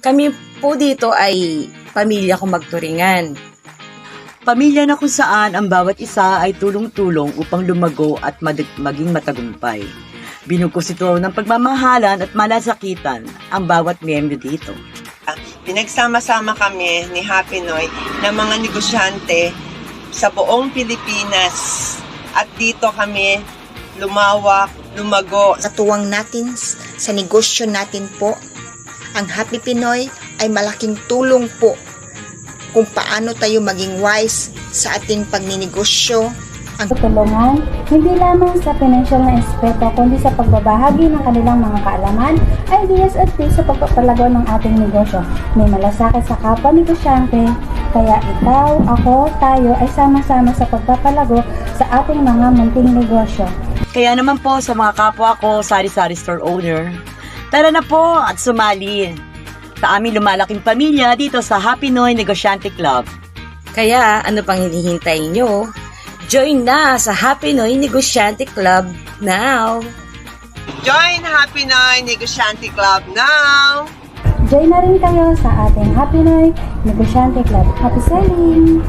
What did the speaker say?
Kami po dito ay pamilya kong magturingan. Pamilya na kung saan ang bawat isa ay tulong-tulong upang lumago at maging matagumpay. Binugkos ito ng pagmamahalan at malasakitan ang bawat miyembro dito. Pinagsama-sama kami ni Happy Noy ng mga negosyante sa buong Pilipinas. At dito kami lumawak, lumago. Katuwang natin sa negosyo natin po, ang Happy Pinoy ay malaking tulong po kung paano tayo maging wise sa ating pagninegosyo. Tulungan, hindi lamang sa financial na aspeto kundi sa pagbabahagi ng kanilang mga kaalaman, ideas at tips sa pagpapalago ng ating negosyo. May malasakit sa kapwa negosyante, kaya ikaw, ako, tayo ay sama-sama sa pagpapalago sa ating mga munting negosyo. Kaya naman po sa mga kapwa ko, sari-sari store owner, tara na po at sumali sa aming lumalaking pamilya dito sa Happy Noy Negosyante Club. Kaya ano pang hinihintay nyo? Join na sa Happy Noy Negosyante Club now! Join Happy Noy Negosyante Club now! Join na rin kayo sa ating Happy Noy Negosyante Club. Happy selling!